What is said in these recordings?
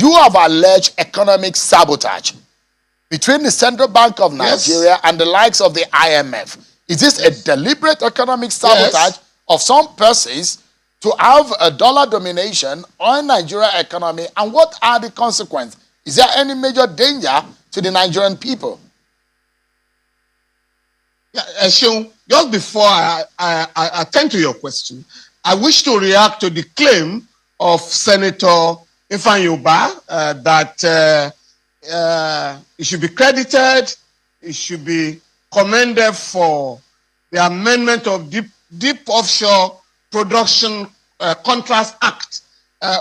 you have alleged economic sabotage between the Central Bank of Nigeria and the likes of the IMF. Is this a deliberate economic sabotage of some persons to have a dollar domination on Nigerian economy? And what are the consequences? Is there any major danger to the Nigerian people? Yeah, Sean, just before I attend to your question, I wish to react to the claim of Senator Ifeanyi that it should be credited, it should be commended for the amendment of Deep Offshore Production Contracts Act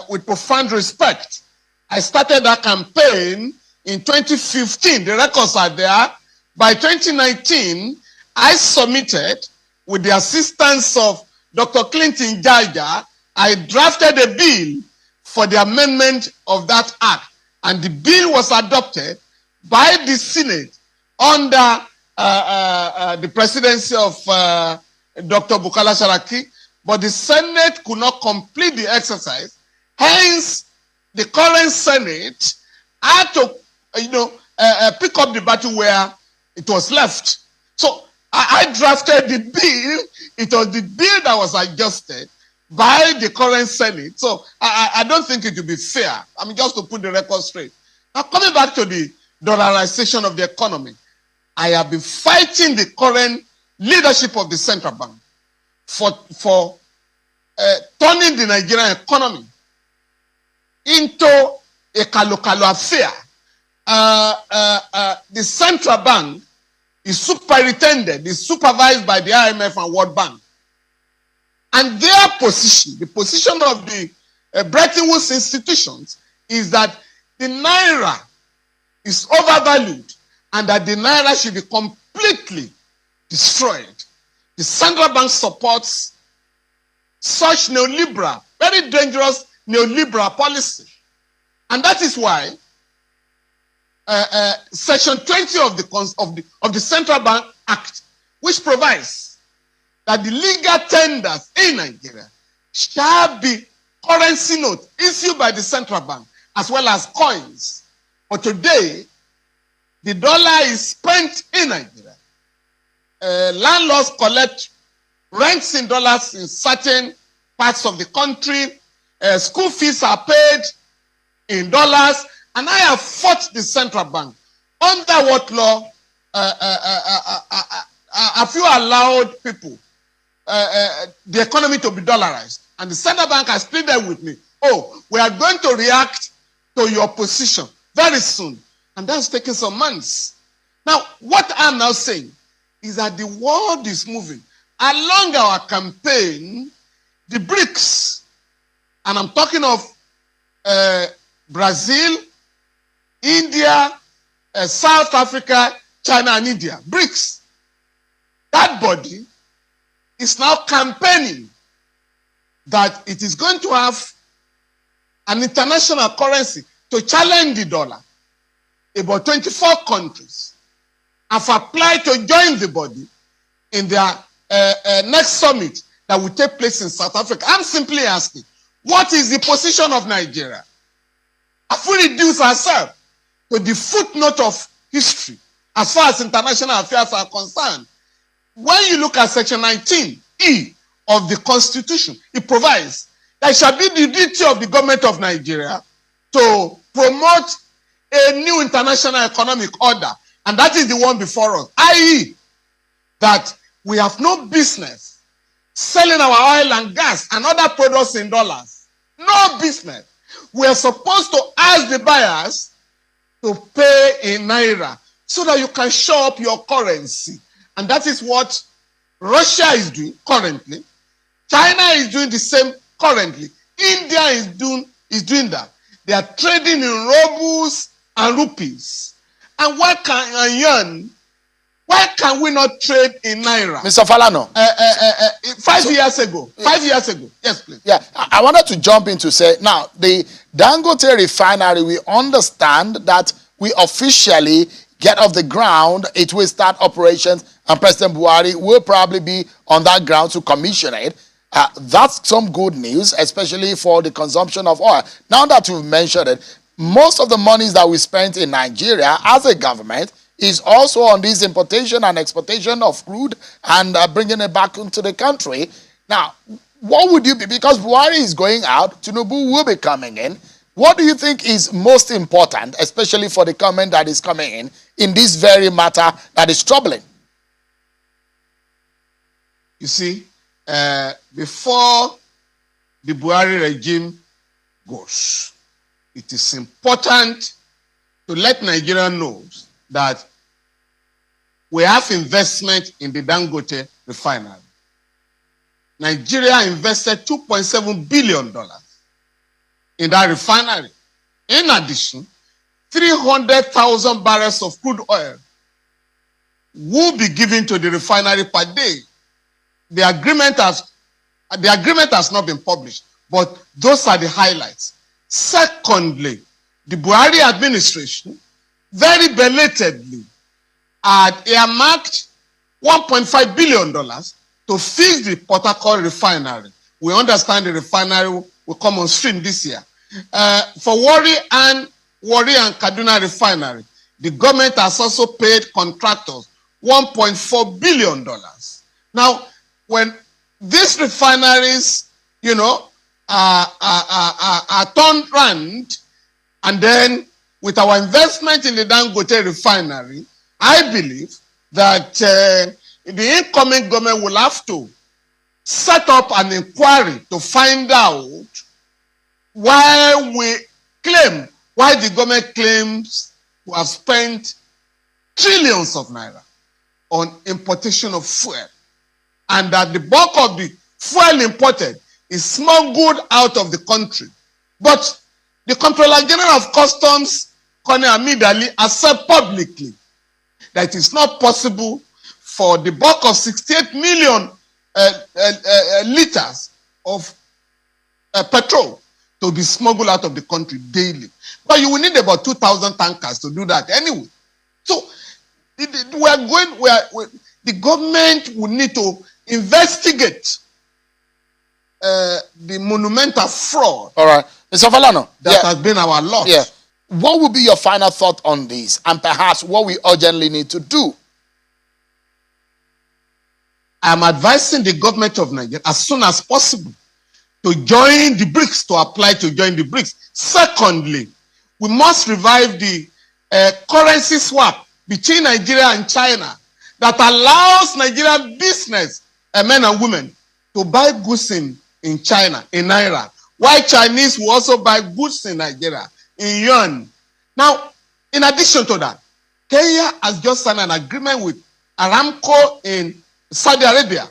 with profound respect. I started that campaign in 2015. The records are there. By 2019, I submitted, with the assistance of Dr. Clinton Jaja, I drafted a bill for the amendment of that act. And the bill was adopted by the Senate under the presidency of Dr. Bukola Saraki, but the Senate could not complete the exercise. Hence, the current Senate had to, pick up the battle where it was left. So I drafted the bill. It was the bill that was adjusted by the current Senate. So I don't think it would be fair. I mean, just to put the record straight. Now, coming back to the dollarization of the economy, I have been fighting the current leadership of the central bank for turning the Nigerian economy into a kalo-kalo affair. The central bank is superintended, is supervised by the IMF and World Bank. And their position, the position of the Bretton Woods institutions, is that the Naira is overvalued and that the Naira should be completely destroyed. The central bank supports such neoliberal, very dangerous neoliberal policy. And that is why Section 20 of the Central Bank Act, which provides that the legal tenders in Nigeria shall be currency notes issued by the central bank as well as coins. But today, the dollar is spent in Nigeria. Landlords collect rents in dollars in certain parts of the country. School fees are paid in dollars. And I have fought the central bank. Under what law have you allowed people, the economy to be dollarized? And the central bank has pleaded with me, oh, we are going to react to your position very soon. And that's taking some months. Now, what I'm now saying is that the world is moving. Along our campaign, the BRICS, and I'm talking of Brazil, India, South Africa, China, and India, BRICS. That body is now campaigning that it is going to have an international currency to challenge the dollar. About 24 countries have applied to join the body in their next summit that will take place in South Africa. I'm simply asking, what is the position of Nigeria? Have we reduced ourselves to the footnote of history as far as international affairs are concerned? When you look at Section 19E of the Constitution, it provides that it shall be the duty of the government of Nigeria to promote a new international economic order, and that is the one before us, i.e., that we have no business selling our oil and gas and other products in dollars. No business. We are supposed to ask the buyers to pay in Naira so that you can show up your currency. And that is what Russia is doing currently. China is doing the same currently. India is doing that. They are trading in rubles and rupees. And why can we not trade in Naira? Mr. Falana. 5 years ago. 5 years ago. Yes, please. Yeah, I wanted to jump in to say, now, the Dangote refinery, we understand that we officially get off the ground, it will start operations, and President Buhari will probably be on that ground to commission it. That's some good news, especially for the consumption of oil. Now that you've mentioned it, most of the monies that we spent in Nigeria as a government is also on this importation and exportation of crude and bringing it back into the country. Now, what would you be, because Buhari is going out, Tinubu will be coming in. What do you think is most important, especially for the government that is coming in this very matter that is troubling? You see, before the Buhari regime goes, it is important to let Nigerians know that we have investment in the Dangote refinery. Nigeria invested $2.7 billion in that refinery. In addition, 300,000 barrels of crude oil will be given to the refinery per day. The agreement has not been published, but those are the highlights. Secondly, the Buhari administration very belatedly had earmarked $1.5 billion to fix the Port Harcourt refinery. We understand the refinery will come on stream this year. For Warri and Kaduna refinery, the government has also paid contractors $1.4 billion. Now, when these refineries, are turned around, and then with our investment in the Dangote refinery, I believe that the incoming government will have to set up an inquiry to find out why the government claims to have spent trillions of naira on importation of fuel, and that the bulk of the fuel imported is smuggled out of the country. But the Comptroller General of Customs, Colonel Hamid Ali, has said publicly that it is not possible for the bulk of 68 million liters of petrol to be smuggled out of the country daily. But you will need about 2,000 tankers to do that anyway. So the government will need to investigate the monumental fraud. All right. Mr. Falana, that has been our lot. Yeah. What would be your final thought on this, and perhaps what we urgently need to do? I'm advising the government of Nigeria as soon as possible to join the BRICS, to apply to join the BRICS. Secondly, we must revive the currency swap between Nigeria and China that allows Nigerian business, men and women, to buy goods in China, in Naira, while Chinese will also buy goods in Nigeria, in yuan. Now, in addition to that, Kenya has just signed an agreement with Aramco in Saudi Arabia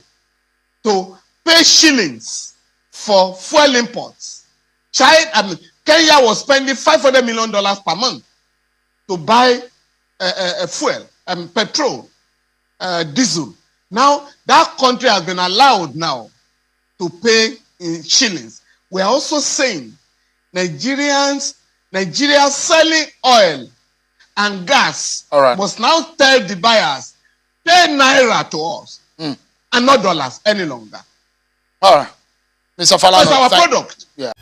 to pay shillings for fuel imports. Kenya was spending $500 million per month to buy fuel, petrol, diesel. Now, that country has been allowed now to pay in shillings. We are also saying Nigeria selling oil and gas must now tell the buyers, pay Naira to us and not dollars any longer. All right. Mr. Falana, that's our product. Yeah.